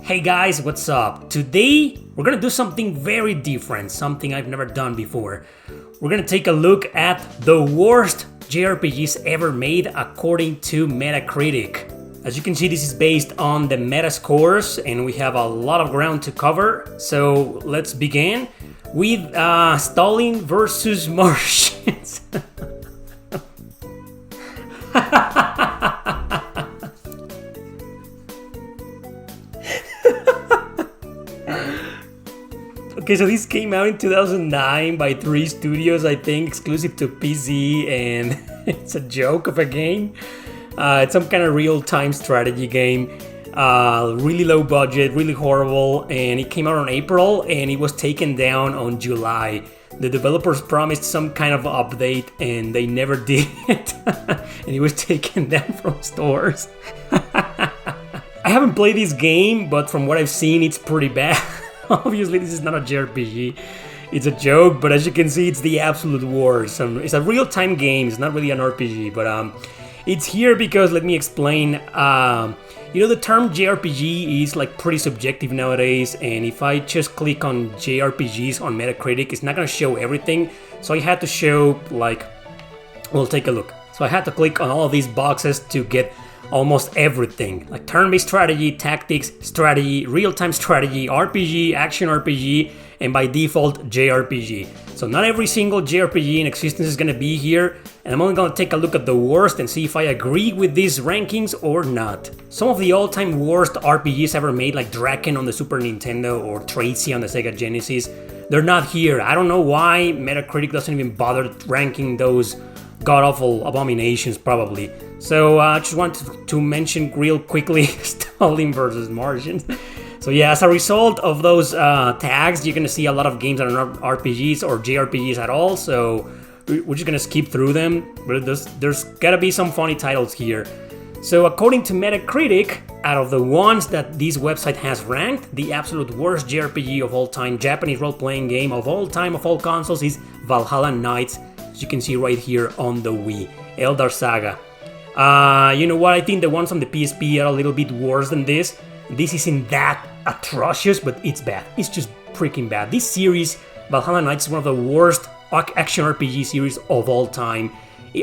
Hey guys, what's up? Today we're gonna do something very different, something I've never done before. We're gonna take a look at the worst JRPGs ever made according to Metacritic. As you can see, this is based on the meta scores and we have a lot of ground to cover. So let's begin with Stalin versus Martians. Okay, so this came out in 2009 by 3 studios, I think, exclusive to PC, and it's a joke of a game. It's some kind of real-time strategy game, really low budget, really horrible, and it came out in April, and it was taken down on July. The developers promised some kind of update, and they never did it, and it was taken down from stores. I haven't played this game, but from what I've seen, it's pretty bad. Obviously, this is not a JRPG. It's a joke, but as you can see, it's the absolute worst. It's a real-time game. It's not really an RPG, but it's here because, let me explain. The term JRPG is like pretty subjective nowadays, and if I just click on JRPGs on Metacritic, it's not gonna show everything. So I had to show, we'll take a look. So I had to click on all of these boxes to get almost everything, like turn-based strategy, tactics, strategy, real-time strategy, RPG, action RPG, and by default, JRPG. So not every single JRPG in existence is gonna be here, and I'm only gonna take a look at the worst and see if I agree with these rankings or not. Some of the all-time worst RPGs ever made, like Draken on the Super Nintendo or Tracy on the Sega Genesis, they're not here. I don't know why Metacritic doesn't even bother ranking those god-awful abominations, probably. So I just wanted to mention real quickly Stalin versus Martians. So yeah, as a result of those tags, you're gonna see a lot of games that are not RPGs or JRPGs at all, so we're just gonna skip through them, but there's gotta be some funny titles here. So according to Metacritic, out of the ones that this website has ranked, the absolute worst JRPG of all time, Japanese role-playing game of all time, of all consoles, is Valhalla Knights, as you can see right here on the Wii, Eldar Saga. You know what, I think the ones on the PSP are a little bit worse than this. This isn't that atrocious, but it's bad. It's just freaking bad. This series, Valhalla Knights, is one of the worst action RPG series of all time.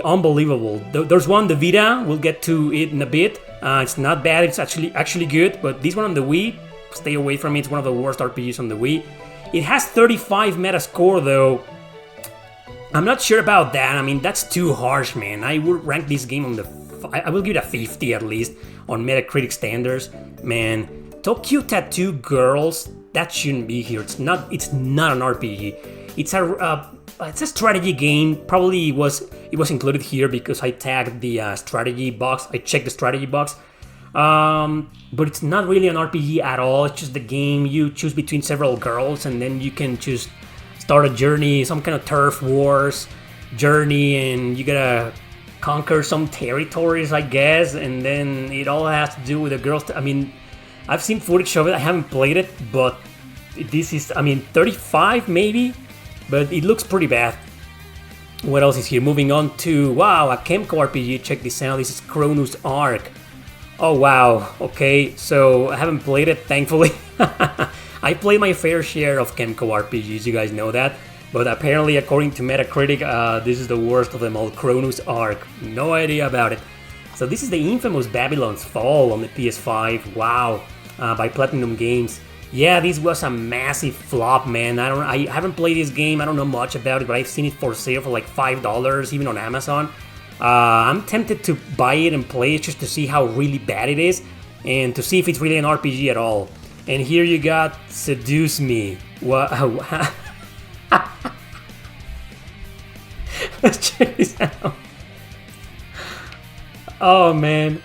Unbelievable. There's one, the Vita, we'll get to it in a bit. It's not bad, it's actually good, but this one on the Wii, stay away from it. It's one of the worst RPGs on the Wii. It has 35 meta score though. I'm not sure about that. I mean, that's too harsh, man. I would rank this game on I will give it a 50 at least on Metacritic standards. Man, Tokyo Tattoo Girls, that shouldn't be here. It's not an RPG. It's a strategy game. Probably it was included here because I tagged the strategy box. I checked the strategy box. But it's not really an RPG at all. It's just the game. You choose between several girls and then you can choose start a journey, some kind of turf wars journey, and you gotta conquer some territories, I guess, and then it all has to do with the girls. I mean, I've seen footage of it, I haven't played it, but this is, 35 maybe, but it looks pretty bad. What else is here? Moving on to, wow, a Kemco RPG, check this out, this is Chronos Arc. Oh wow, okay, so I haven't played it, thankfully. I play my fair share of Kemco RPGs, you guys know that, but apparently according to Metacritic, this is the worst of them all, Chronos Arc, no idea about it. So this is the infamous Babylon's Fall on the PS5, wow, by Platinum Games. Yeah, this was a massive flop, man. I haven't played this game, I don't know much about it, but I've seen it for sale for like $5, even on Amazon. I'm tempted to buy it and play it just to see how really bad it is, and to see if it's really an RPG at all. And here you got Seduce Me. What? Let's check this out. Oh man.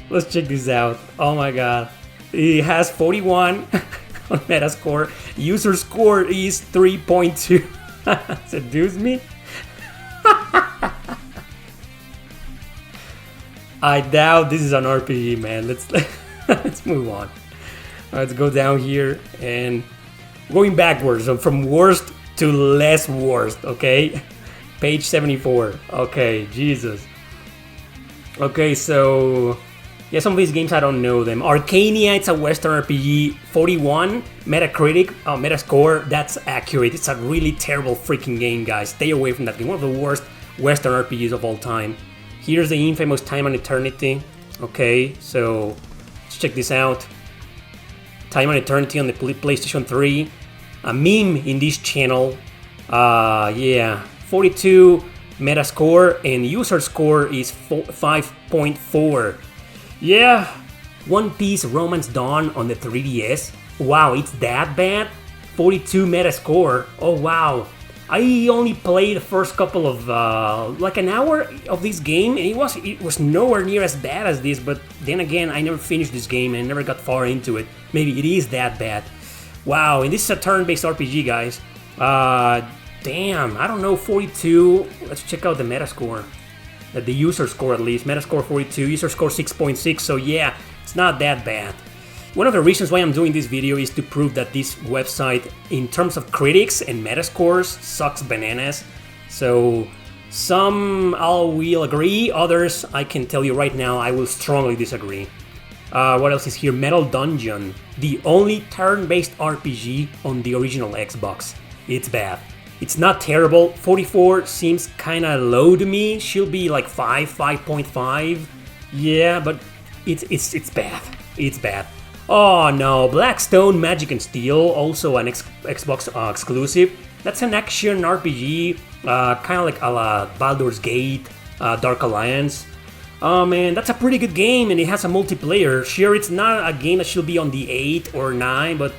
Let's check this out. Oh my god. It has 41 on Metascore. User score is 3.2. Seduce Me? I doubt this is an RPG, man. Let's move on. Let's go down here and going backwards, so from worst to less worst, okay? Page 74. Okay, Jesus. Okay, so Yeah, some of these games I don't know them. Arcania, it's a Western RPG. 41, Metacritic, Metascore, that's accurate. It's a really terrible freaking game, guys. Stay away from that game. One of the worst Western RPGs of all time. Here's the infamous Time and Eternity. Okay, so let's check this out. Time and Eternity on the PlayStation 3. A meme in this channel. Yeah, 42 Metascore and user score is 5.4. Yeah, One Piece Romance Dawn on the 3DS. Wow, it's that bad? 42 Metascore. Oh wow. I only played the first couple of like an hour of this game, and it was nowhere near as bad as this. But then again, I never finished this game and never got far into it. Maybe it is that bad. Wow, and this is a turn-based RPG, guys. Damn, I don't know, 42. Let's check out the Metascore. The user score at least. Metascore 42, user score 6.6. So yeah, it's not that bad. One of the reasons why I'm doing this video is to prove that this website, in terms of critics and Metascores, sucks bananas. So some I will agree, others I can tell you right now I will strongly disagree. What else is here? Metal Dungeon, the only turn-based RPG on the original Xbox. It's bad. It's not terrible. 44 seems kinda low to me. Should be like 5.5. Yeah, but it's bad. It's bad. Oh no, Blackstone Magic and Steel, also an Xbox exclusive. That's an action RPG, kind of like a la Baldur's Gate, Dark Alliance. Oh man, that's a pretty good game, and it has a multiplayer. Sure, it's not a game that should be on the 8 or 9, but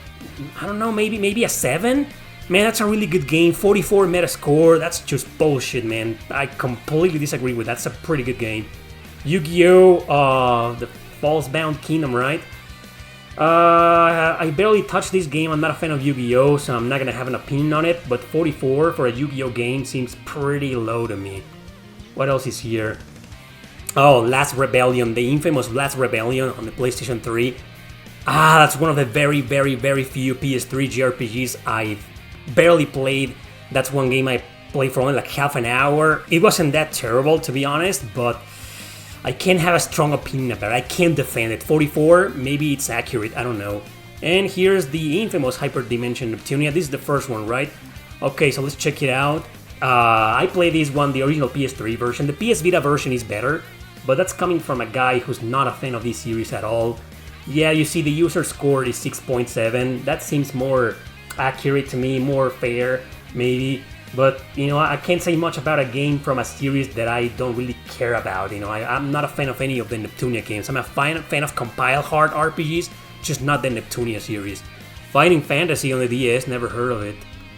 I don't know, maybe a 7? Man, that's a really good game. 44 Metascore, that's just bullshit, man. I completely disagree with that. That's a pretty good game. Yu-Gi-Oh! The False-Bound Kingdom, right? I barely touched this game. I'm not a fan of Yu-Gi-Oh! So I'm not gonna have an opinion on it. But 44 for a Yu-Gi-Oh! Game seems pretty low to me. What else is here? Oh, Last Rebellion, the infamous Last Rebellion on the PlayStation 3. That's one of the very few PS3 JRPGs I've barely played. That's one game I played for only like half an hour. It wasn't that terrible, to be honest, but I can't have a strong opinion about it. I can't defend it. 44, maybe it's accurate, I don't know. And here's the infamous Hyperdimension Neptunia. This is the first one, right? Okay, so let's check it out. I played this one, the original PS3 version. The PS Vita version is better, but that's coming from a guy who's not a fan of this series at all. Yeah, you see the user score is 6.7. That seems more accurate to me, more fair, maybe. But, you know, I can't say much about a game from a series that I don't really care about. You know, I'm not a fan of any of the Neptunia games. I'm a fan of compile hard RPGs, just not the Neptunia series. Fighting Fantasy on the DS, never heard of it.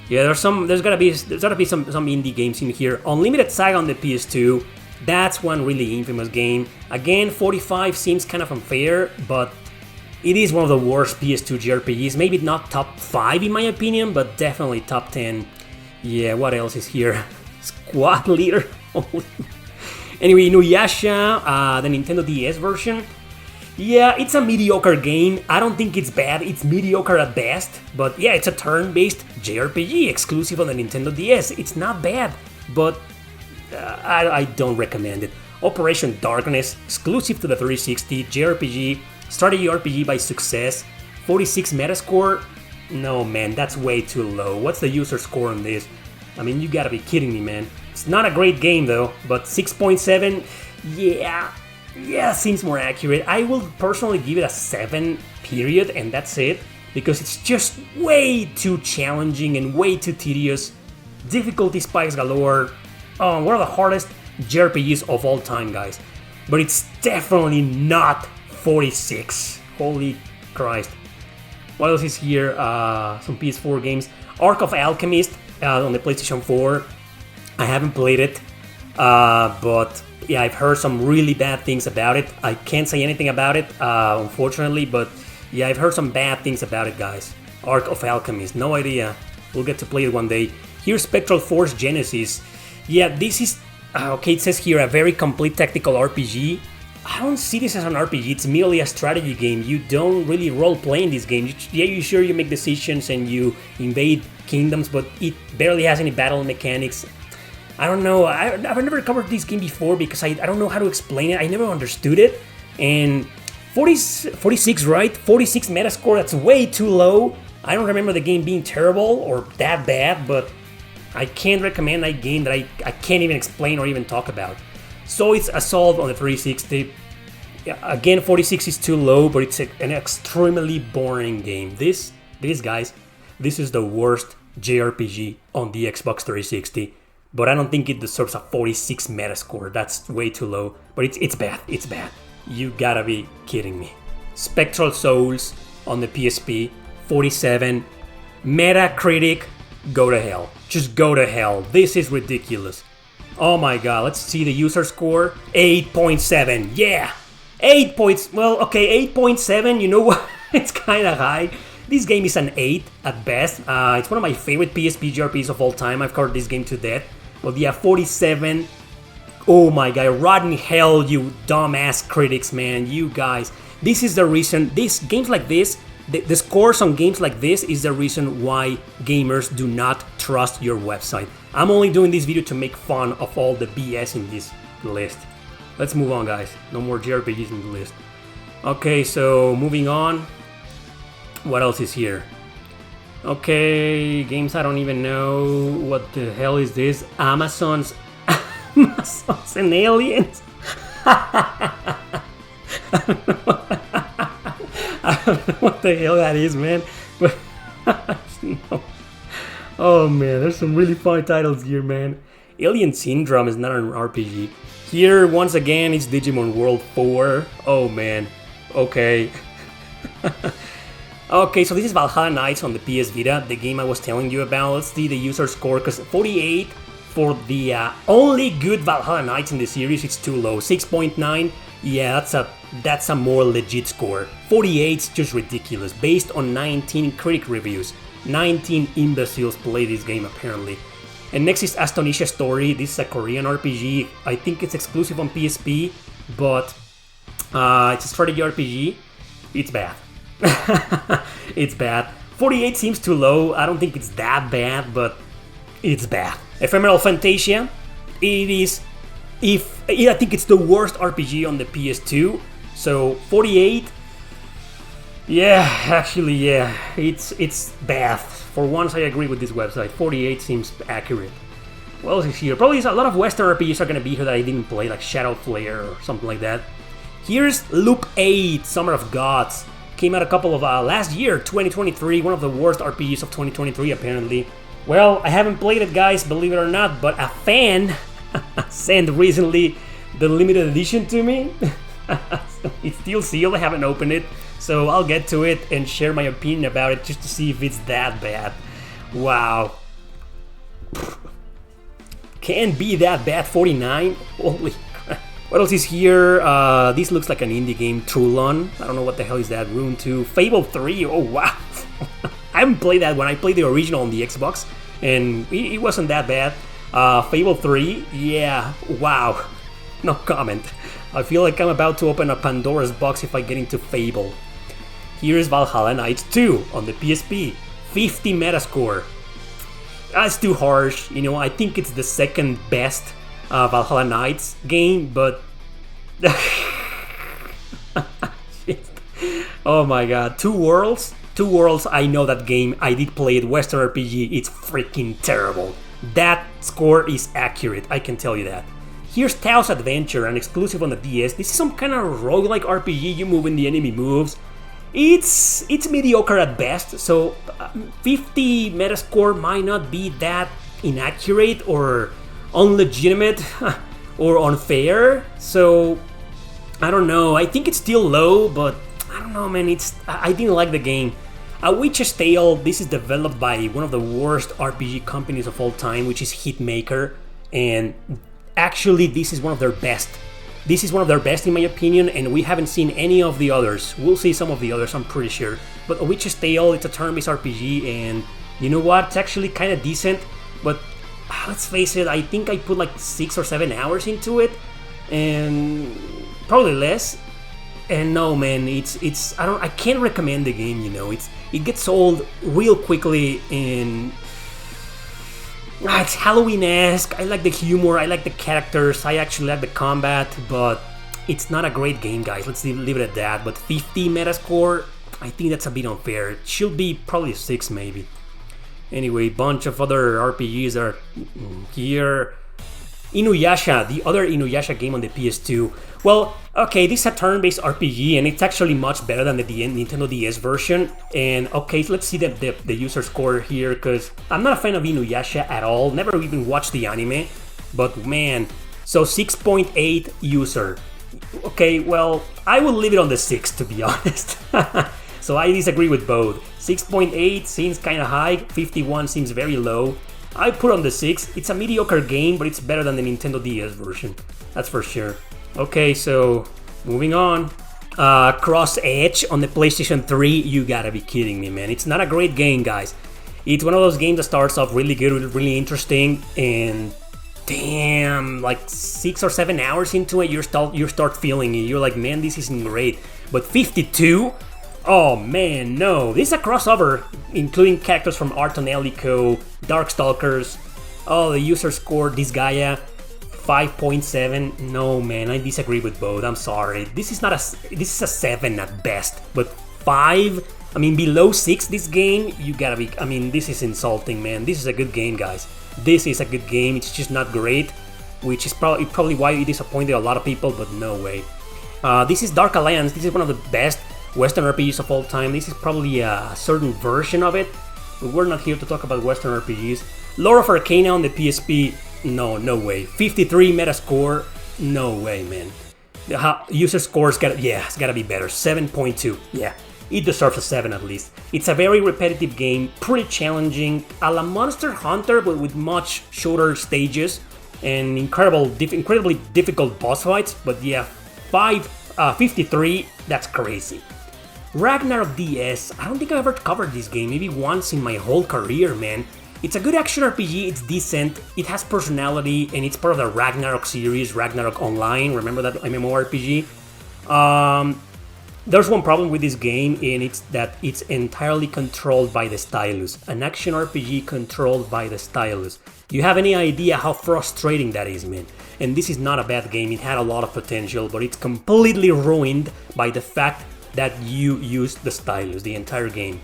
Yeah, there's gotta be some indie games in here. Unlimited Saga on the PS2, that's one really infamous game. Again, 45 seems kind of unfair, but it is one of the worst PS2 JRPGs. Maybe not top 5 in my opinion, but definitely top 10. Yeah, what else is here? Squad Leader. Anyway, Inuyasha, the Nintendo DS version. Yeah, it's a mediocre game. I don't think it's bad. It's mediocre at best. But yeah, it's a turn-based JRPG exclusive on the Nintendo DS. It's not bad, but I don't recommend it. Operation Darkness, exclusive to the 360, JRPG, strategy RPG by Success, 46 Metascore. No man, that's way too low. What's the user score on this? I mean, you gotta be kidding me, man. It's not a great game though, but 6.7, yeah, seems more accurate. I will personally give it a 7, period, and that's it. Because it's just way too challenging and way too tedious. Difficulty spikes galore. Oh, one of the hardest JRPGs of all time, guys. But it's definitely not 46. Holy Christ. What else is here? Some PS4 games. Arc of Alchemist on the PlayStation 4. I haven't played it, but yeah, I've heard some really bad things about it. I can't say anything about it, unfortunately, but yeah, I've heard some bad things about it, guys. Arc of Alchemist, no idea. We'll get to play it one day. Here's Spectral Force Genesis. Yeah, this is, okay, it says here a very complete tactical RPG. I don't see this as an RPG, it's merely a strategy game. You don't really role-play in this game. You make decisions and you invade kingdoms, but it barely has any battle mechanics. I don't know, I've never covered this game before because I don't know how to explain it. I never understood it, and 46, right? 46 Metascore, that's way too low. I don't remember the game being terrible or that bad, but I can't recommend that game that I can't even explain or even talk about. So it's Assault on the 360. Yeah, again, 46 is too low, but it's an extremely boring game. This guys, this is the worst JRPG on the Xbox 360. But I don't think it deserves a 46 Metascore. That's way too low. But it's bad. It's bad. You gotta be kidding me. Spectral Souls on the PSP, 47. Metacritic, go to hell. Just go to hell. This is ridiculous. Oh my god, let's see the user score. 8.7, yeah! 8 points, well, okay, 8.7, you know what? It's kinda high. This game is an 8 at best. It's one of my favorite PSP JRPGs of all time. I've covered this game to death. But yeah, 47. Oh my god, rotten hell, you dumbass critics, man. You guys. This is the reason, games like this, the scores on games like this is the reason why gamers do not trust your website. I'm only doing this video to make fun of all the BS in this list. Let's move on, guys. No more JRPGs in the list. Okay, so moving on. What else is here? Okay, games I don't even know. What the hell is this? Amazons and Aliens? I don't know what the hell that is, man. But no. Oh man, there's some really fun titles here, man. Alien Syndrome is not an RPG. Here, once again, it's Digimon World 4. Oh man. Okay. Okay, so this is Valhalla Knights on the PS Vita, the game I was telling you about. Let's see the user score, because 48 for the only good Valhalla Knights in the series, it's too low. 6.9, yeah, that's a more legit score. 48 is just ridiculous, based on 19 critic reviews. 19 imbeciles play this game, apparently. And next is Astonisha Story. This is a Korean RPG. I think it's exclusive on PSP, but it's a strategy RPG. It's bad. It's bad. 48 seems too low. I don't think it's that bad, but it's bad. Ephemeral Fantasia. I think it's the worst RPG on the PS2. So 48. Yeah, actually, yeah, it's bad. For once, I agree with this website. 48 seems accurate. What else is here? Probably a lot of Western RPGs are gonna be here that I didn't play, like Shadow Flare or something like that. Here's Loop 8, Summer of Gods. Came out a couple of last year, 2023, one of the worst RPGs of 2023 apparently. Well, I haven't played it, guys, believe it or not, but a fan sent recently the limited edition to me. It's still sealed, I haven't opened it, so I'll get to it and share my opinion about it just to see if it's that bad. Wow. Can't be that bad, 49? Holy crap. What else is here? This looks like an indie game, Trulon. I don't know what the hell is that, Rune 2. Fable 3, oh wow. I haven't played that one, I played the original on the Xbox, and it wasn't that bad. Fable 3, yeah, wow. No comment. I feel like I'm about to open a Pandora's box if I get into Fable. Here's Valhalla Knights 2 on the PSP. 50 Metascore. That's too harsh, you know, I think it's the second best Valhalla Knights game, but... Oh my god. Two Worlds, I know that game, I did play it, Western RPG, it's freaking terrible. That score is accurate, I can tell you that. Here's Tao's Adventure, an exclusive on the DS. This is some kind of roguelike RPG, you move when the enemy moves. It's mediocre at best, so 50 Metascore might not be that inaccurate or unlegitimate or unfair, so I don't know. I think it's still low, but I don't know, man. I didn't like the game. A Witch's Tale. This is developed by one of the worst RPG companies of all time, which is Hitmaker, and actually this is one of their best. This is one of their best in my opinion, and we haven't seen any of the others. We'll see some of the others, I'm pretty sure. But A Witch's Tale, it's a turn-based RPG, and you know what? It's actually kind of decent, but let's face it, I think I put like 6 or 7 hours into it, and probably less. And no, man, I can't recommend the game, you know. It gets old real quickly, and it's Halloween-esque. I like the humor, I like the characters, I actually like the combat, but It's not a great game, guys. Let's leave it at that. But 50 Metascore, I think that's a bit unfair. It should be probably 6 maybe. Anyway, bunch of other RPGs are here. Inuyasha, the other Inuyasha game on the PS2. Well, okay, this is a turn-based RPG, and it's actually much better than the Nintendo DS version. And okay, so let's see the user score here, because I'm not a fan of Inuyasha at all. Never even watched the anime, but man, so 6.8 user. Okay, well, I will leave it on the 6 to be honest. So I disagree with both. 6.8 seems kind of high, 51 seems very low. I put on the 6. It's a mediocre game, but it's better than the Nintendo DS version. That's for sure. Okay, so moving on. Cross Edge on the PlayStation 3. You gotta be kidding me, man. It's not a great game, guys. It's one of those games that starts off really good, really interesting, and damn, like 6 or 7 hours into it, you start feeling it. You're like, man, this isn't great. But 52? Oh man, no. This is a crossover, including characters from Art on Ellico, Darkstalkers. Oh, the user score, Disgaea, 5.7. No man, I disagree with both. I'm sorry. This is a 7 at best. But 5, I mean below 6 this game, you gotta be, I mean, this is insulting, man. This is a good game, guys. This is a good game, it's just not great, which is probably why it disappointed a lot of people, but no way. This is Dark Alliance. This is one of the best Western RPGs of all time. This is probably a certain version of it, but we're not here to talk about Western RPGs. Lore of Arcana on the PSP, no way. 53 Metascore, no way, man. The user score's it's gotta be better. 7.2, yeah. It deserves a 7 at least. It's a very repetitive game, pretty challenging, a la Monster Hunter, but with much shorter stages and incredibly difficult boss fights. But yeah, 53, that's crazy. Ragnarok DS, I don't think I ever covered this game, maybe once in my whole career, man. It's a good action RPG, it's decent, it has personality, and it's part of the Ragnarok series, Ragnarok Online, remember that MMORPG? There's one problem with this game, and it's that it's entirely controlled by the stylus. An action RPG controlled by the stylus. Do you have any idea how frustrating that is, man? And this is not a bad game, it had a lot of potential, but it's completely ruined by the fact that you used the stylus the entire game.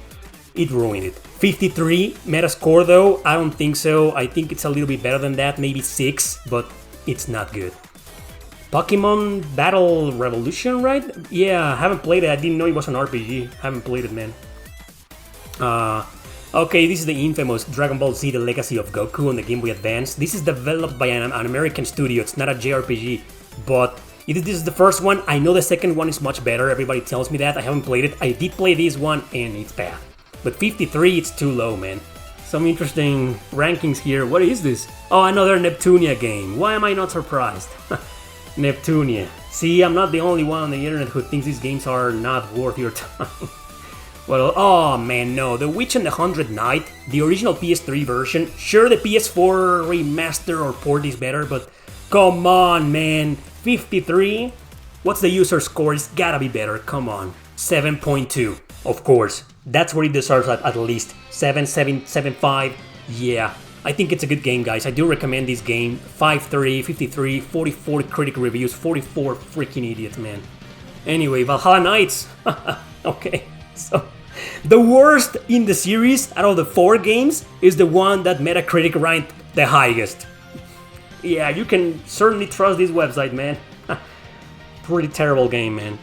It ruined it. 53 Metascore though, I don't think so. I think it's a little bit better than that, maybe 6, but it's not good. Pokemon Battle Revolution, right? Yeah, I haven't played it. I didn't know it was an RPG. Haven't played it, man. Okay, this is the infamous Dragon Ball Z: The Legacy of Goku on the Game Boy Advance. This is developed by an American studio. It's not a JRPG, but this is the first one. I know the second one is much better. Everybody tells me that. I haven't played it. I did play this one, and it's bad. But 53, it's too low, man. Some interesting rankings here. What is this? Oh, another Neptunia game. Why am I not surprised? Neptunia. See, I'm not the only one on the internet who thinks these games are not worth your time. Well, oh man, no. The Witch and the Hundred Knight, the original PS3 version. Sure, the PS4 remaster or port is better, but come on, man. 53? What's the user score? It's gotta be better. Come on. 7.2. Of course. That's where it deserves at least. 7.5. Yeah. I think it's a good game, guys. I do recommend this game. 5.3, 53, 44 critic reviews, 44 freaking idiots, man. Anyway, Valhalla Knights. Okay, so the worst in the series out of the 4 games is the one that Metacritic ranked the highest. Yeah, you can certainly trust this website, man. Pretty terrible game, man.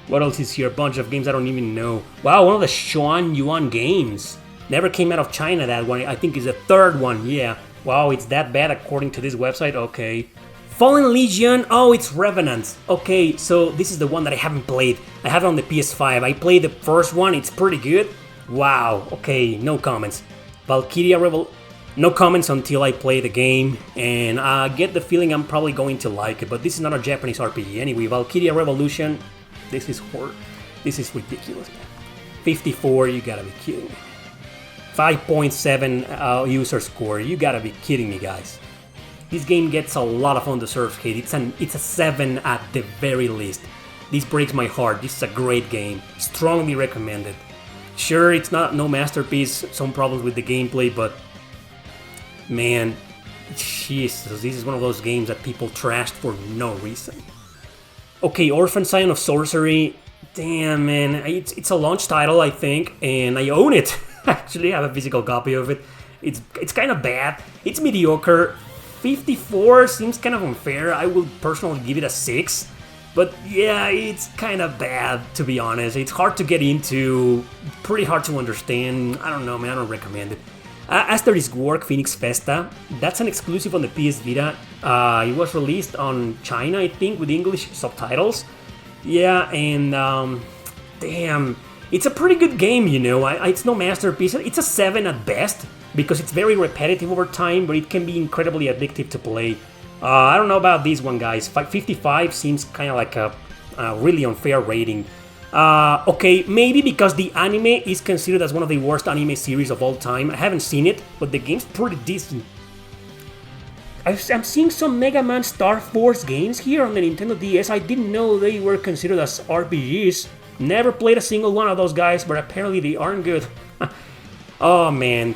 What else is here? A bunch of games I don't even know. Wow, one of the Xuan Yuan games. Never came out of China, that one. I think is the 3rd one, yeah. Wow, it's that bad according to this website? Okay. Fallen Legion, oh, it's Revenant. Okay, so this is the one that I haven't played. I have it on the PS5. I played the first one, it's pretty good. Wow, okay, no comments. Valkyria Revel... No comments until I play the game, and I get the feeling I'm probably going to like it, but this is not a Japanese RPG. Anyway, Valkyria Revolution, this is ridiculous, man. 54, you gotta be kidding me. 5.7 user score, you gotta be kidding me, guys. This game gets a lot of undeserved hate. It's a 7 at the very least. This breaks my heart. This is a great game. Strongly recommended. Sure, it's no masterpiece, some problems with the gameplay, but man, Jesus, this is one of those games that people trashed for no reason. Okay, Orphan Scion of Sorcery. Damn, man. It's a launch title, I think, and I own it. Actually, I have a physical copy of it. It's kind of bad. It's mediocre. 54 seems kind of unfair. I will personally give it a 6. But yeah, it's kind of bad, to be honest. It's hard to get into, pretty hard to understand. I don't know, man. I don't recommend it. Asterisk Work Phoenix Festa. That's an exclusive on the PS Vita. It was released on China, I think, with English subtitles. Yeah, and damn, it's a pretty good game, you know. It's no masterpiece. It's a 7 at best because it's very repetitive over time, but it can be incredibly addictive to play. I don't know about this one, guys. 55 seems kind of like a really unfair rating. Okay, maybe because the anime is considered as one of the worst anime series of all time. I haven't seen it, but the game's pretty decent. I'm seeing some Mega Man Star Force games here on the Nintendo DS. I didn't know they were considered as RPGs. Never played a single one of those guys, but apparently they aren't good. Oh man.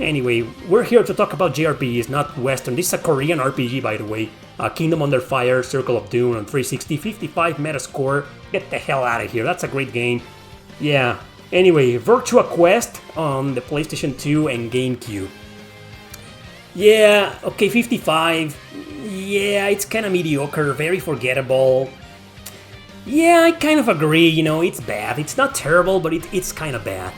Anyway, we're here to talk about JRPGs, not Western. This is a Korean RPG, by the way. Kingdom Under Fire, Circle of Doom on 360, 55 Metascore. Get the hell out of here, that's a great game. Yeah, anyway, Virtua Quest on the PlayStation 2 and GameCube. Yeah, okay, 55. Yeah, it's kind of mediocre, very forgettable. Yeah, I kind of agree, you know, it's bad. It's not terrible, but it's kind of bad.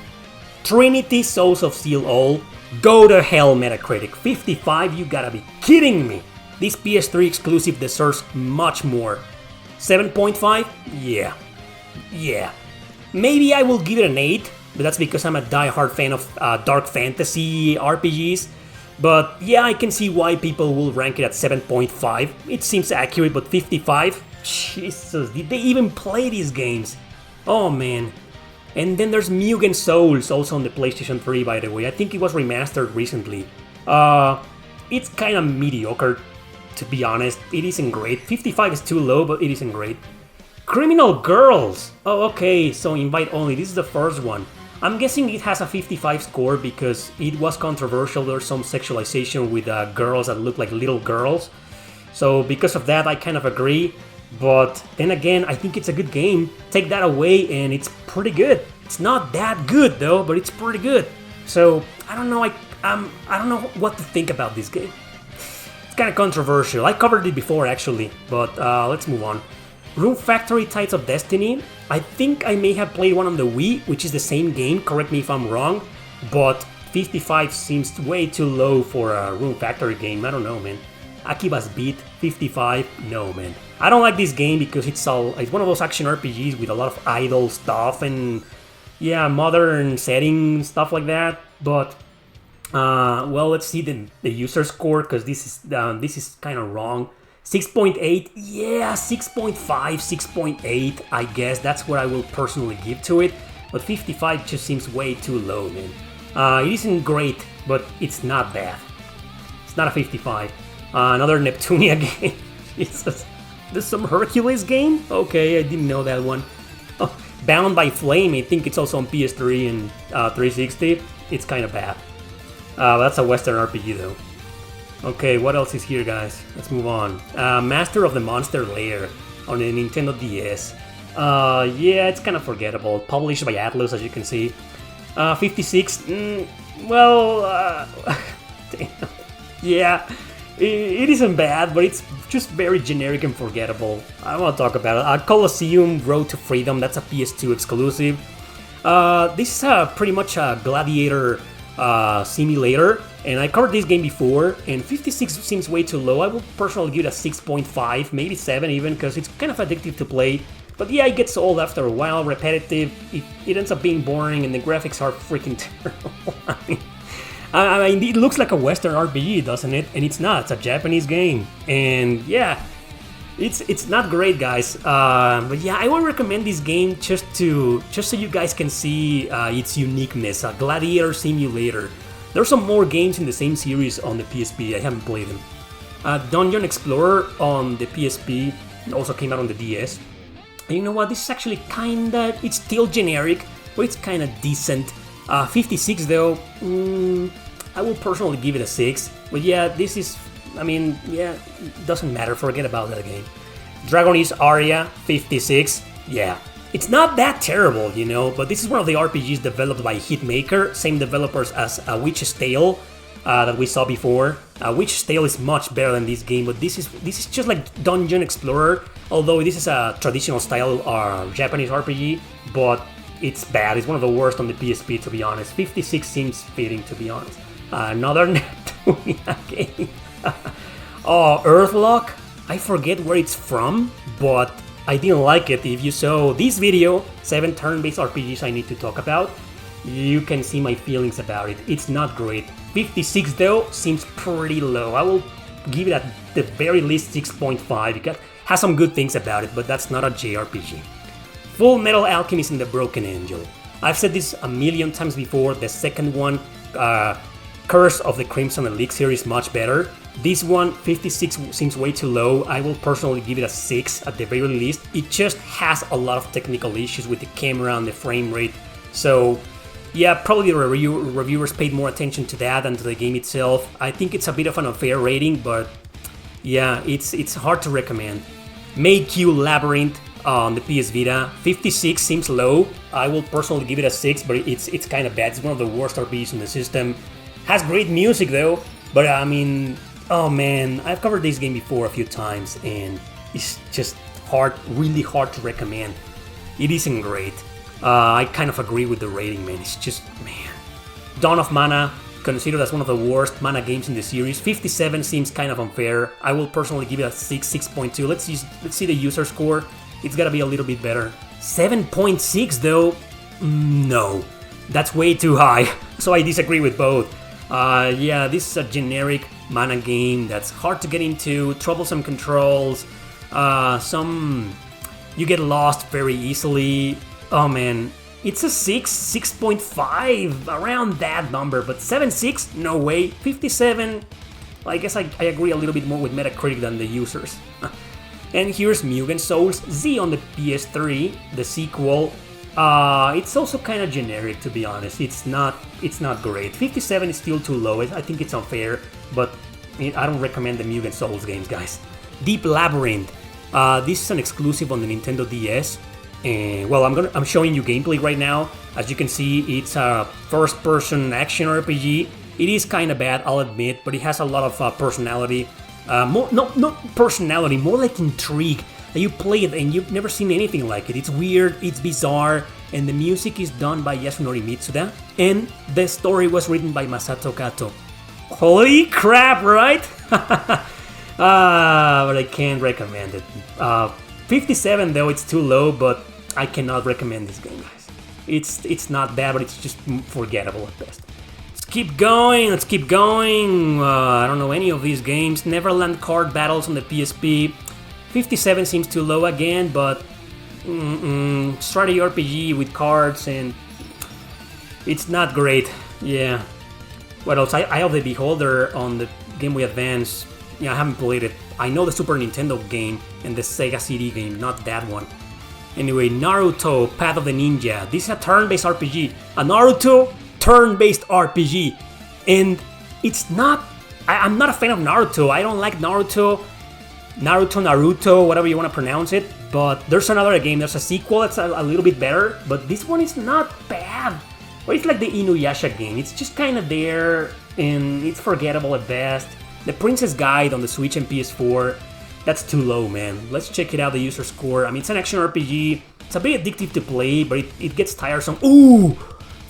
Trinity Souls of Steel All. Go to hell, Metacritic. 55, you gotta be kidding me. This PS3 exclusive deserves much more. 7.5? Yeah. Maybe I will give it an 8, but that's because I'm a die-hard fan of dark fantasy RPGs. But yeah, I can see why people will rank it at 7.5. It seems accurate, but 55? Jesus, did they even play these games? Oh man. And then there's Mugen Souls, also on the PlayStation 3, by the way. I think it was remastered recently. It's kind of mediocre, to be honest. It isn't great. 55 is too low, but it isn't great. Criminal Girls! Oh, okay, so invite only. This is the first one. I'm guessing it has a 55 score because it was controversial. There's some sexualization with girls that look like little girls. So because of that, I kind of agree. But then again, I think it's a good game. Take that away and it's pretty good. It's not that good though, but it's pretty good. So I don't know. I don't know what to think about this game. It's kind of controversial. I covered it before actually, but let's move on. Rune Factory Tides of Destiny. I think I may have played one on the Wii, which is the same game. Correct me if I'm wrong, but 55 seems way too low for a Rune Factory game. I don't know, man. Akiba's Beat, 55. No, man. I don't like this game because it's one of those action RPGs with a lot of idle stuff and yeah, modern setting stuff like that. But well, let's see the user score because this is kind of wrong. 6.8, yeah, 6.5, 6.8. I guess that's what I will personally give to it. But 55 just seems way too low, man. It isn't great, but it's not bad. It's not a 55. Another Neptunia game. There's some Hercules game? Okay, I didn't know that one. Oh, Bound by Flame, I think it's also on PS3 and 360. It's kind of bad. That's a Western RPG though. Okay, what else is here, guys? Let's move on. Master of the Monster Lair on the Nintendo DS. Yeah, it's kind of forgettable. Published by Atlus, as you can see. 56. Well, damn. Yeah. It isn't bad, but it's just very generic and forgettable. I want to talk about it. Colosseum Road to Freedom, that's a PS2 exclusive. This is pretty much a gladiator simulator, and I covered this game before, and 56 seems way too low. I would personally give it a 6.5, maybe 7 even, because it's kind of addictive to play. But yeah, it gets old after a while, repetitive, it ends up being boring, and the graphics are freaking terrible. I mean, it looks like a Western RPG, doesn't it? And it's not. It's a Japanese game, and yeah, it's not great, guys. But yeah, I would recommend this game just so you guys can see its uniqueness. A gladiator simulator. There's some more games in the same series on the PSP. I haven't played them. Dungeon Explorer on the PSP also came out on the DS. And you know what? This is actually it's still generic, but it's kinda decent. 56 though, I will personally give it a 6. But yeah, this is, I mean, yeah, it doesn't matter, forget about that game. Dragon Age Aria, 56. Yeah, it's not that terrible, you know, but this is one of the RPGs developed by Hitmaker, same developers as Witch's Tale that we saw before. Witch's Tale is much better than this game, but this is just like Dungeon Explorer, although this is a traditional style Japanese RPG, but it's bad. It's one of the worst on the PSP, to be honest. 56 seems fitting, to be honest. Another Neptunia game. Oh, Earthlock? I forget where it's from, but I didn't like it. If you saw this video, 7 turn-based RPGs I need to talk about, you can see my feelings about it. It's not great. 56 though seems pretty low. I will give it at the very least 6.5. It has some good things about it, but that's not a JRPG. Full Metal Alchemist and the Broken Angel. I've said this a million times before. The second one, Curse of the Crimson Elixir, is much better. This one, 56, seems way too low. I will personally give it a 6 at the very least. It just has a lot of technical issues with the camera and the frame rate. So yeah, probably the reviewers paid more attention to that than to the game itself. I think it's a bit of an unfair rating, but yeah, it's hard to recommend. Mayq Labyrinth on the PS Vita, 56 seems low. I will personally give it a 6, but it's kind of bad. It's one of the worst RPGs in the system. Has great music though, but I mean, oh man, I've covered this game before a few times, and it's just really hard to recommend. It isn't great. I kind of agree with the rating, man. It's just, man. Dawn of Mana, considered as one of the worst Mana games in the series. 57 seems kind of unfair. I will personally give it a 6.2. Let's see the user score. It's gotta be a little bit better. 7.6 though? No. That's way too high. So I disagree with both. Yeah, this is a generic Mana game that's hard to get into, troublesome controls, you get lost very easily. Oh man, it's a 6.5, around that number, but 7.6, no way. 57, I guess I agree a little bit more with Metacritic than the users. And here's Mugen Souls Z on the PS3, the sequel. It's also kind of generic, to be honest. It's not great. 57 is still too low. I think it's unfair, but I don't recommend the Mugen Souls games, guys. Deep Labyrinth. This is an exclusive on the Nintendo DS. And well, I'm showing you gameplay right now. As you can see, it's a first-person action RPG. It is kind of bad, I'll admit, but it has a lot of personality. Not personality, more like intrigue. You play it and you've never seen anything like it. It's weird, it's bizarre, and the music is done by Yasunori Mitsuda, and the story was written by Masato Kato. Holy crap, right? But I can't recommend it. 57 though, it's too low, but I cannot recommend this game, guys. It's not bad, but it's just forgettable at best. Let's keep going. I don't know any of these games. Neverland Card Battles on the PSP. 57 seems too low again, but strategy RPG with cards, and it's not great. Yeah. What else? Eye of the Beholder on the Game Boy Advance. Yeah, I haven't played it. I know the Super Nintendo game and the Sega CD game, not that one. Anyway, Naruto, Path of the Ninja. This is a turn-based RPG. A Naruto turn-based RPG. And it's not... I'm not a fan of Naruto. I don't like Naruto, whatever you want to pronounce it. But there's another game. There's a sequel that's a little bit better. But this one is not bad. But it's like the Inuyasha game. It's just kind of there, and it's forgettable at best. The Princess Guide on the Switch and PS4, that's too low, man. Let's check it out, the user score. I mean, it's an action RPG. It's a bit addictive to play, but it gets tiresome. Ooh!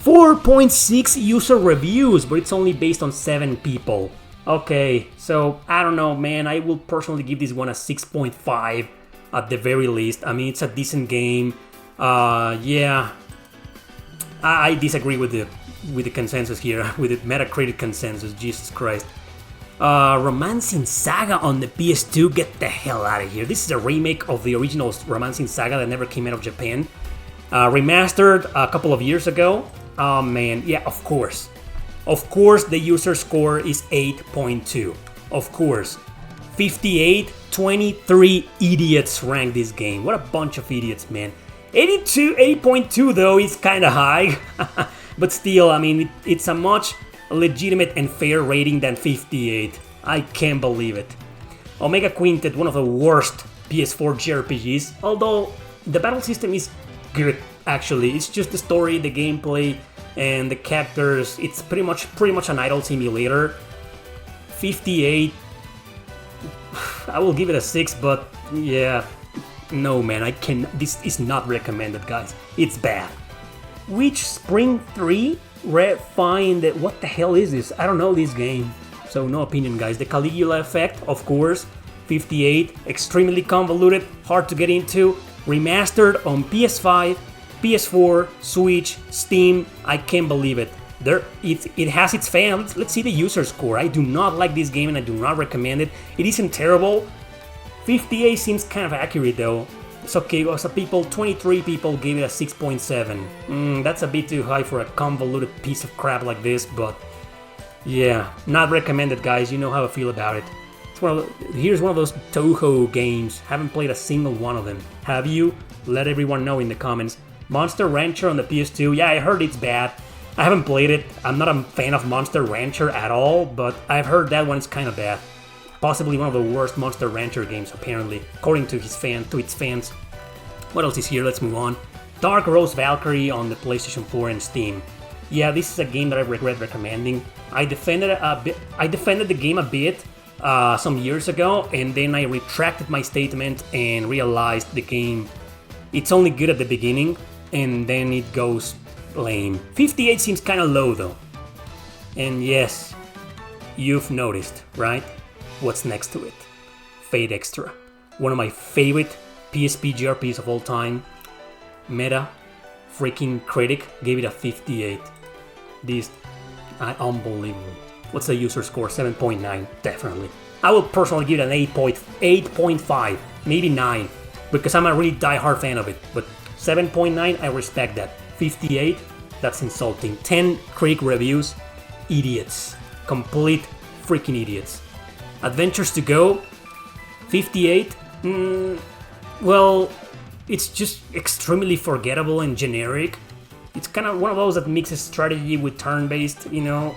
4.6 user reviews, but it's only based on 7 people. Okay, so I don't know, man. I will personally give this one a 6.5 at the very least. I mean, it's a decent game. Yeah. I disagree with the consensus here, with the Metacritic consensus. Jesus Christ. Romancing Saga on the PS2, get the hell out of here. This is a remake of the original Romancing Saga that never came out of Japan. Remastered a couple of years ago. Oh man, yeah, of course. Of course the user score is 8.2. Of course. 58, 23 idiots ranked this game. What a bunch of idiots, man. 8.2 though is kinda high. But still, I mean, it's a much legitimate and fair rating than 58. I can't believe it. Omega Quintet, one of the worst PS4 JRPGs, although the battle system is good, actually. It's just the story, the gameplay, and the characters. It's pretty much an idle simulator. 58, I will give it a 6, but yeah, no man, this is not recommended, guys. It's bad. Witch Spring 3? Refined, what the hell is this? I don't know this game, so no opinion, guys. The Caligula effect, of course. 58, extremely convoluted, hard to get into. Remastered on PS5, PS4, Switch, Steam. I can't believe it. It has its fans. Let's see the user score. I do not like this game and I do not recommend it. It isn't terrible. 58 seems kind of accurate though. It's okay. Also, 23 people gave it a 6.7. That's a bit too high for a convoluted piece of crap like this, but yeah, not recommended, guys. You know how I feel about it. Here's one of those Toho games. Haven't played a single one of them. Have you? Let everyone know in the comments. Monster Rancher on the PS2. Yeah, I heard it's bad. I haven't played it. I'm not a fan of Monster Rancher at all, but I've heard that one's kind of bad. Possibly one of the worst Monster Rancher games, apparently, according to its fans. What else is here? Let's move on. Dark Rose Valkyrie on the PlayStation 4 and Steam. Yeah, this is a game that I regret recommending. I defended the game a bit some years ago, and then I retracted my statement and realized the game, it's only good at the beginning, and then it goes lame. 58 seems kind of low though. And yes, you've noticed, right? What's next to it? Fate Extra. One of my favorite PSP JRPGs of all time. Metacritic gave it a 58. This, unbelievable. What's the user score? 7.9, definitely. I will personally give it an 8.5, maybe 9, because I'm a really die-hard fan of it. But 7.9, I respect that. 58, that's insulting. 10 critic reviews, idiots. Complete freaking idiots. Adventures to Go, 58. Well, it's just extremely forgettable and generic. It's kind of one of those that mixes strategy with turn-based, you know.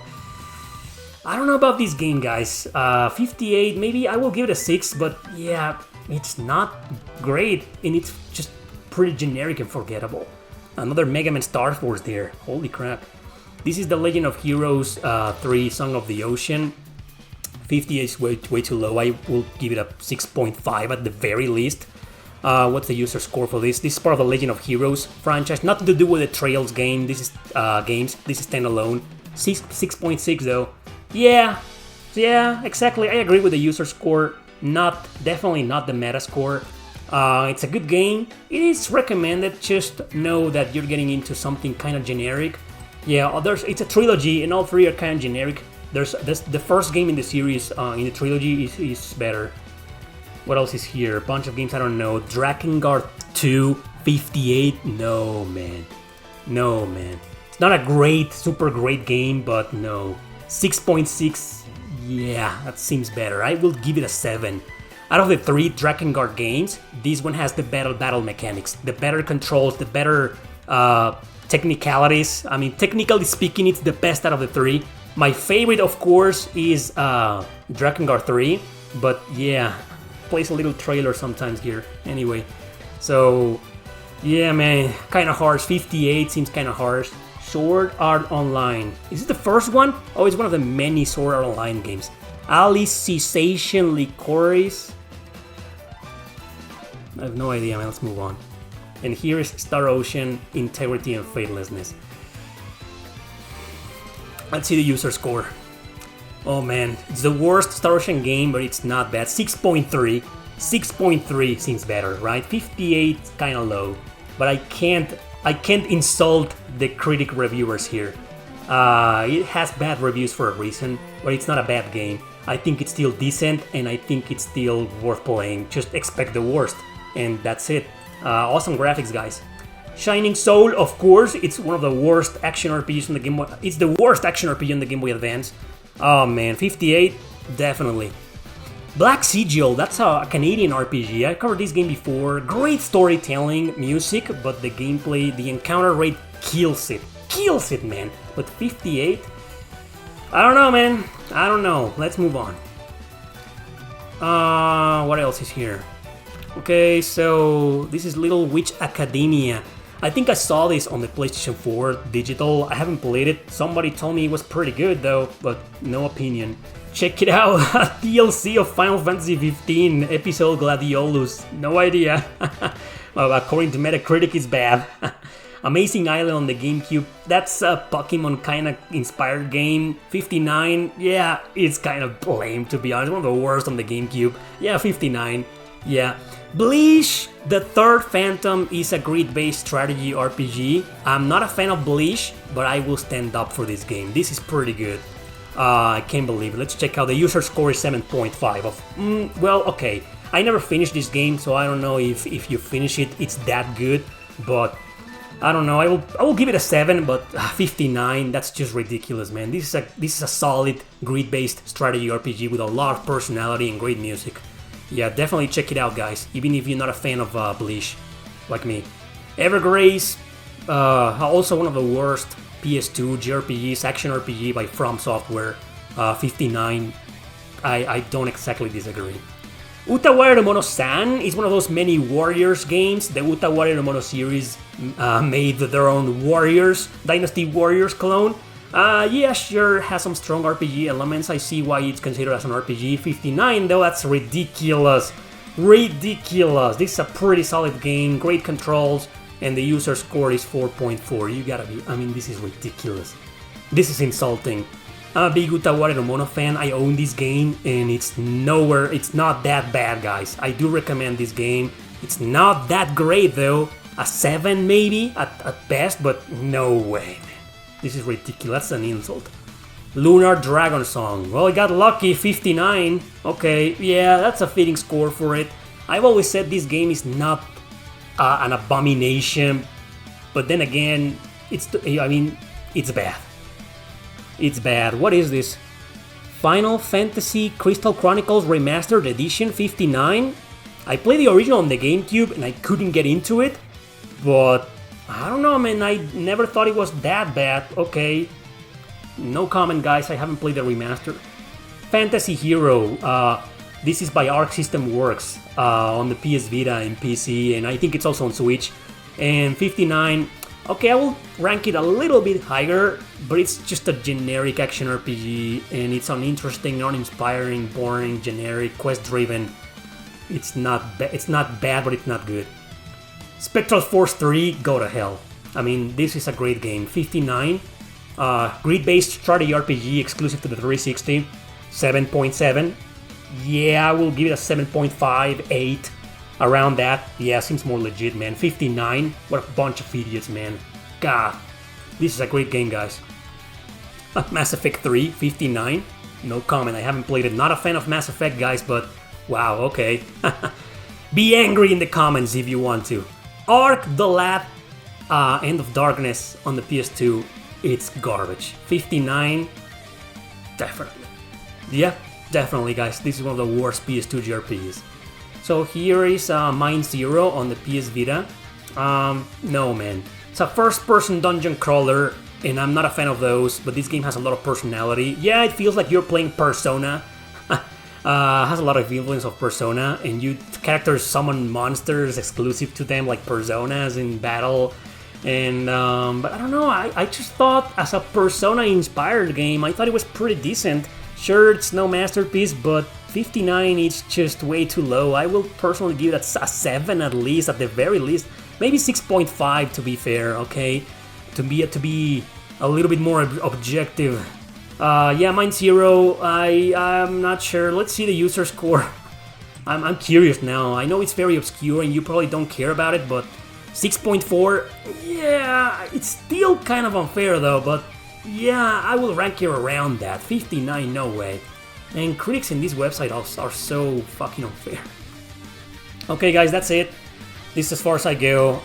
I don't know about this game, guys. 58, maybe I will give it a 6, but yeah, it's not great, and it's just pretty generic and forgettable. Another Mega Man Star Force there. Holy crap. This is the Legend of Heroes 3 Song of the Ocean. 58 is way too low. I will give it a 6.5 at the very least. What's the user score for this? This is part of the Legend of Heroes franchise. Nothing to do with the Trails game. This is This is standalone. 6.6 though. Yeah, exactly. I agree with the user score. Definitely not the meta score. It's a good game. It is recommended. Just know that you're getting into something kind of generic. Yeah, it's a trilogy, and all three are kind of generic. The first game in the series, in the trilogy, is better. What else is here? A bunch of games I don't know. Drakengard 2, 58. No, man. It's not a super great game, but no. 6.6. Yeah, that seems better. I will give it a 7. Out of the 3 Drakengard games, this one has the better battle mechanics, the better controls, the better technicalities. I mean, technically speaking, it's the best out of the 3. My favorite, of course, is Drakengard 3, but yeah, plays a little trailer sometimes here. Anyway, so yeah, man, kind of harsh. 58 seems kind of harsh. Sword Art Online. Is it the first one? Oh, it's one of the many Sword Art Online games. Alicization Licorice. I have no idea, man. Let's move on. And here is Star Ocean, Integrity and Faithlessness. Let's see the user score. Oh man, it's the worst Star Ocean game, but it's not bad. 6.3. 6.3 seems better, right? 58 is kind of low, but I can't insult the critic reviewers here. It has bad reviews for a reason, but it's not a bad game. I think it's still decent, and I think it's still worth playing. Just expect the worst, and that's it. Awesome graphics, guys. Shining Soul, of course, it's one of the worst action RPGs on the Game Boy. It's the worst action RPG on the Game Boy Advance. Oh man, 58, definitely. Black Sigil, that's a Canadian RPG. I covered this game before. Great storytelling, music, but the gameplay, the encounter rate kills it. Kills it, man. But 58? I don't know, man. I don't know. Let's move on. What else is here? Okay, so this is Little Witch Academia. I think I saw this on the PlayStation 4 digital. I haven't played it. Somebody told me it was pretty good though, but no opinion. Check it out. DLC of Final Fantasy 15 episode Gladiolus. No idea. Well, according to Metacritic, it's bad. Amazing Island on the GameCube. That's a Pokemon kind of inspired game. 59. Yeah, it's kind of lame to be honest. One of the worst on the GameCube. Yeah, 59. Yeah. Bleach, the third Phantom, is a grid-based strategy RPG. I'm not a fan of Bleach, but I will stand up for this game. This is pretty good. I can't believe it. Let's check out the user score is 7.5 of... well, okay. I never finished this game, so I don't know if you finish it, it's that good. But I don't know. I will give it a 7, but 59. That's just ridiculous, man. This is a solid grid-based strategy RPG with a lot of personality and great music. Yeah, definitely check it out, guys, even if you're not a fan of Bleach, like me. Evergrace, also one of the worst PS2 JRPGs, action RPG by From Software, 59. I don't exactly disagree. Utaware no Mono-san is one of those many Warriors games. The Utaware no Mono series made their own Warriors, Dynasty Warriors clone. Yeah, sure, has some strong RPG elements. I see why it's considered as an RPG. 59 though, that's ridiculous. Ridiculous. This is a pretty solid game, great controls, and the user score is 4.4. You gotta be, I mean, this is ridiculous. This is insulting. I'm a big Utaware no Mono fan. I own this game, and it's not that bad, guys. I do recommend this game. It's not that great though. A 7 maybe, at best, but no way. This is ridiculous, that's an insult. Lunar Dragon Song. Well, I got lucky, 59. Okay, yeah, that's a fitting score for it. I've always said this game is not an abomination, but then again, it's bad. It's bad. What is this? Final Fantasy Crystal Chronicles Remastered Edition 59? I played the original on the GameCube and I couldn't get into it, but I don't know, man, I never thought it was that bad. Okay, no comment, guys, I haven't played the remaster. Fantasy Hero, this is by Arc System Works, on the PS Vita and PC, and I think it's also on Switch. And 59, okay, I will rank it a little bit higher, but it's just a generic action RPG, and it's uninteresting, uninspiring, boring, generic, quest-driven. It's not bad, but it's not good. Spectral Force 3, go to hell. I mean, this is a great game. 59, grid-based strategy RPG exclusive to the 360, 7.7. Yeah, I will give it a 7.5, 8, around that. Yeah, seems more legit, man. 59, what a bunch of idiots, man. God, this is a great game, guys. Mass Effect 3, 59, no comment, I haven't played it. Not a fan of Mass Effect, guys, but wow, okay. Be angry in the comments if you want to. Ark the Lad, End of Darkness on the PS2, it's garbage. 59, definitely. Yeah, definitely, guys. This is one of the worst PS2 JRPGs. So here is Mind Zero on the PS Vita. No, man. It's a first-person dungeon crawler, and I'm not a fan of those, but this game has a lot of personality. Yeah, it feels like you're playing Persona. Has a lot of influence of Persona, and you characters summon monsters exclusive to them, like Personas in battle. And but I don't know, I just thought as a Persona-inspired game, I thought it was pretty decent. Sure, it's no masterpiece, but 59 is just way too low. I will personally give it a 7 at least, at the very least. Maybe 6.5 to be fair, okay? To be a little bit more objective. Yeah, Mind Zero, I'm not sure. Let's see the user score. I'm curious now. I know it's very obscure and you probably don't care about it, but 6.4, yeah, it's still kind of unfair though, but yeah, I will rank it around that. 59, no way. And critics in this website are so fucking unfair. Okay, guys, that's it. This is as far as I go.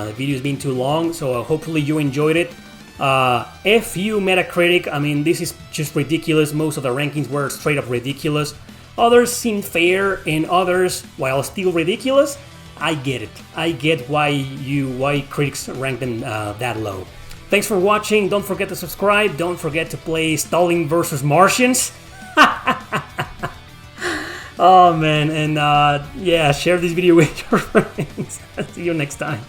The video's been too long, so hopefully you enjoyed it. F you Metacritic, I mean, this is just ridiculous. Most of the rankings were straight up ridiculous. Others seem fair, and others, while still ridiculous, I get it. I get why critics rank them that low. Thanks for watching. Don't forget to subscribe. Don't forget to play Stalin vs. Martians. Oh man, and yeah, share this video with your friends. See you next time.